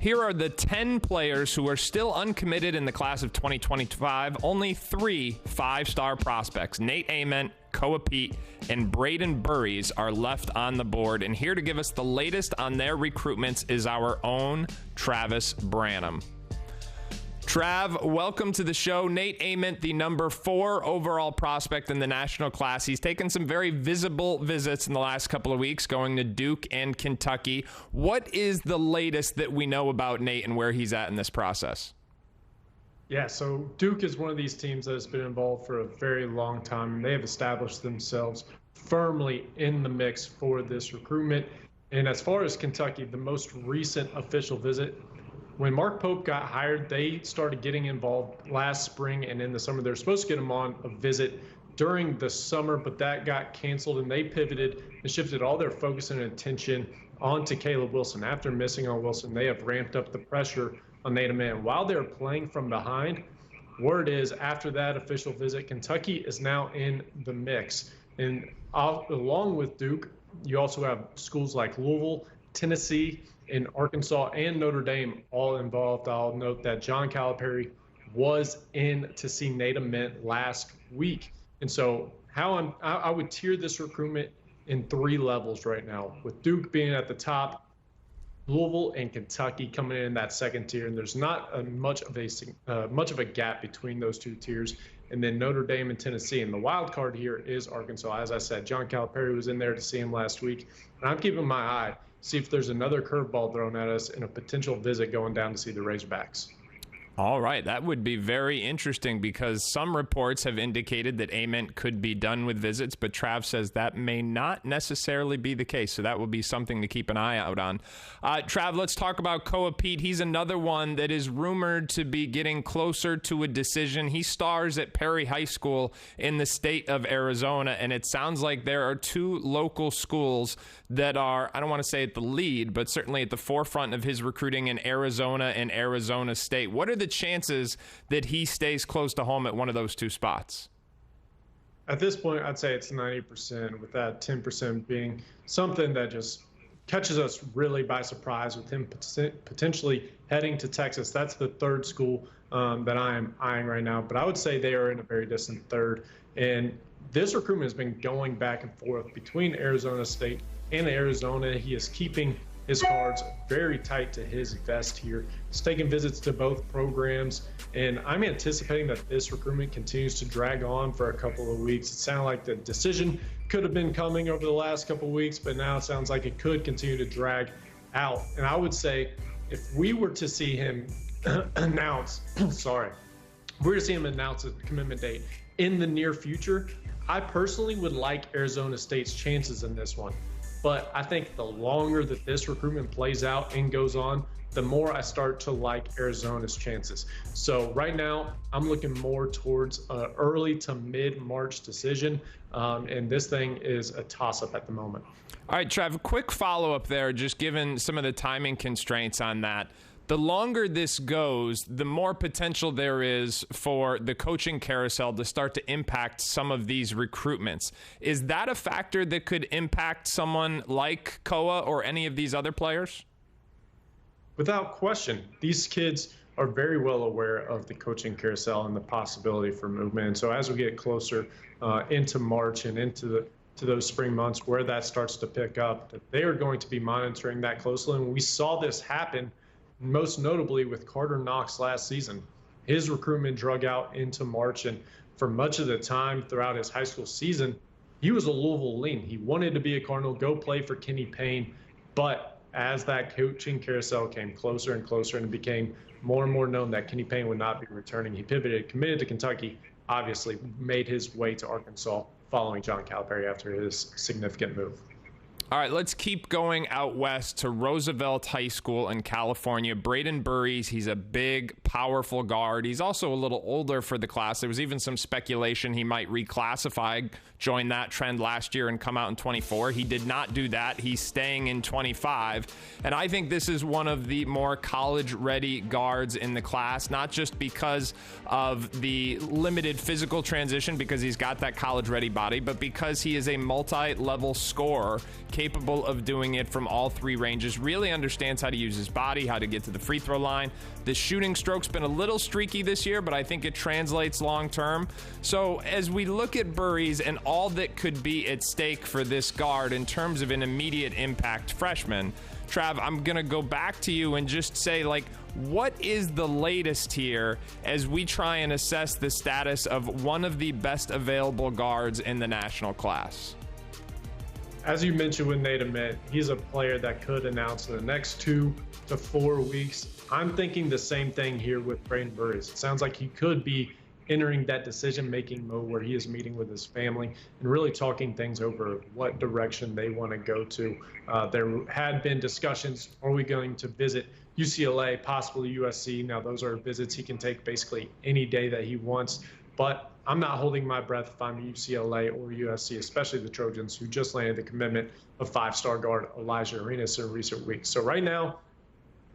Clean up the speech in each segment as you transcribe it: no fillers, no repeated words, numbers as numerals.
Here are the 10 players who are still uncommitted in the class of 2025. Only 3 5-star prospects, Nate Ament, Koa Pete, and Braden Burries, are left on the board. And here to give us the latest on their recruitments is our own Travis Branham. Trav, welcome to the show. Nate Ament, the number 4 overall prospect in the national class. He's taken some very visible visits in the last couple of weeks, going to Duke and Kentucky. What is the latest that we know about Nate and where he's at in this process? Yeah, so Duke is one of these teams that has been involved for a very long time. They have established themselves firmly in the mix for this recruitment. And as far as Kentucky, the most recent official visit, when Mark Pope got hired, they started getting involved last spring and in the summer. They were supposed to get him on a visit during the summer, but that got canceled, and they pivoted and shifted all their focus and attention onto Caleb Wilson. After missing on Wilson, they have ramped up the pressure on Nate Ament. While they're playing from behind, word is after that official visit, Kentucky is now in the mix. And along with Duke, you also have schools like Louisville, Tennessee, in Arkansas, and Notre Dame all involved. I'll note that John Calipari was in to see Nate Ament last week. And so I would tier this recruitment in 3 levels right now, with Duke being at the top, Louisville and Kentucky coming in that second tier, and there's not much of a gap between those 2 tiers. And then Notre Dame and Tennessee. And the wild card here is Arkansas. As I said, John Calipari was in there to see him last week, and I'm keeping my eye, see if there's another curveball thrown at us in a potential visit going down to see the Razorbacks. All right, that would be very interesting because some reports have indicated that Ament could be done with visits, but Trav says that may not necessarily be the case, so that will be something to keep an eye out on. Trav, let's talk about Koa Pete. He's another one that is rumored to be getting closer to a decision. He stars at Perry High School in the state of Arizona, and it sounds like there are 2 local schools that are, I don't want to say at the lead, but certainly at the forefront of his recruiting in Arizona and Arizona State. What are the chances that he stays close to home at one of those 2 spots? At this point, I'd say it's 90%, with that 10% being something that just catches us really by surprise, with him potentially heading to Texas. That's the 3rd school that I am eyeing right now, but I would say they are in a very distant 3rd. And this recruitment has been going back and forth between Arizona State and Arizona. He is keeping his cards very tight to his vest here. He's taking visits to both programs, and I'm anticipating that this recruitment continues to drag on for a couple of weeks. It sounded like the decision could have been coming over the last couple of weeks, but now it sounds like it could continue to drag out. And I would say if we were to see him announce, if we were to see him announce a commitment date in the near future, I personally would like Arizona State's chances in this one. But I think the longer that this recruitment plays out and goes on, the more I start to like Arizona's chances. So right now, I'm looking more towards an early to mid-March decision, and this thing is a toss-up at the moment. All right, Trev, a quick follow-up there, just given some of the timing constraints on that. The longer this goes, the more potential there is for the coaching carousel to start to impact some of these recruitments. Is that a factor that could impact someone like Koa or any of these other players? Without question. These kids are very well aware of the coaching carousel and the possibility for movement. And so as we get closer into March and into those spring months where that starts to pick up, they are going to be monitoring that closely. And we saw this happen most notably with Carter Knox last season. His recruitment drug out into March, and for much of the time throughout his high school season, he was a Louisville lean. He wanted to be a Cardinal, go play for Kenny Payne, but as that coaching carousel came closer and closer and it became more and more known that Kenny Payne would not be returning, he pivoted, committed to Kentucky, obviously made his way to Arkansas following John Calipari after his significant move. All right, let's keep going out west to Roosevelt High School in California. Braden Burries, he's a big, powerful guard. He's also a little older for the class. There was even some speculation he might reclassify, join that trend last year and come out in 24. He did not do that. He's staying in 25. And I think this is one of the more college-ready guards in the class, not just because of the limited physical transition, because he's got that college-ready body, but because he is a multi-level scorer, capable of doing it from all three ranges, really understands how to use his body, how to get to the free throw line. The shooting stroke's been a little streaky this year, but I think it translates long term. So as we look at Burries and all that could be at stake for this guard in terms of an immediate impact freshman, Trav, I'm going to go back to you and just say, like, what is the latest here as we try and assess the status of one of the best available guards in the national class? As you mentioned with Nate Ament, he's a player that could announce in the next 2 to 4 weeks. I'm thinking the same thing here with Braden Burries. It sounds like he could be entering that decision-making mode where he is meeting with his family and really talking things over what direction they want to go to. There had been discussions, are we going to visit UCLA, possibly USC? Now, those are visits he can take basically any day that he wants, but I'm not holding my breath if I'm UCLA or USC, especially the Trojans, who just landed the commitment of 5-star guard Elijah Arenas in recent weeks. So right now,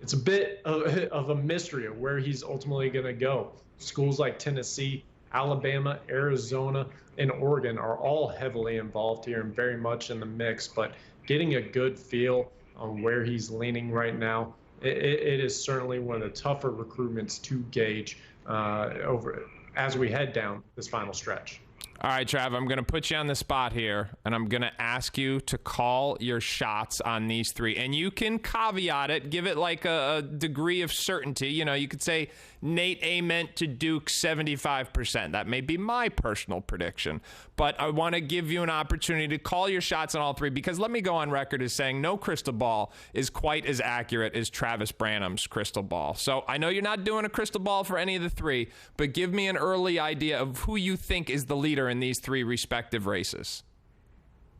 it's a bit of a mystery of where he's ultimately going to go. Schools like Tennessee, Alabama, Arizona, and Oregon are all heavily involved here and very much in the mix, but getting a good feel on where he's leaning right now, it is certainly one of the tougher recruitments to gauge over as we head down this final stretch. All right, Trav, I'm going to put you on the spot here, and I'm going to ask you to call your shots on these three. And you can caveat it, give it like a degree of certainty. You know, you could say Nate Ament to Duke 75%. That may be my personal prediction. But I want to give you an opportunity to call your shots on all three, because let me go on record as saying no crystal ball is quite as accurate as Travis Branham's crystal ball. So I know you're not doing a crystal ball for any of the three, but give me an early idea of who you think is the leader in these three respective races.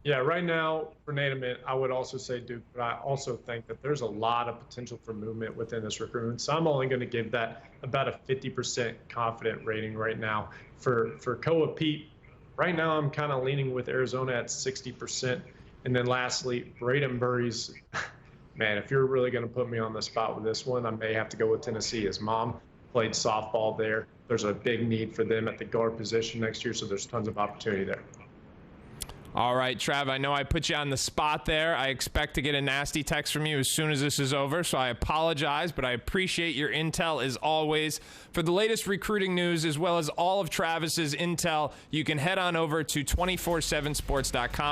Yeah, right now for Nate Ament, I would also say Duke, but I also think that there's a lot of potential for movement within this recruitment. So I'm only going to give that about a 50% confident rating right now. For Koa Pete, right now I'm kind of leaning with Arizona at 60%. And then lastly, Braden Burries. Man, if you're really going to put me on the spot with this one, I may have to go with Tennessee. His mom played softball there. There's a big need for them at the guard position next year, so there's tons of opportunity there. All right, Trav, I know I put you on the spot there. I expect to get a nasty text from you as soon as this is over, so I apologize, but I appreciate your intel as always. For the latest recruiting news, as well as all of Travis's intel, you can head on over to 247sports.com.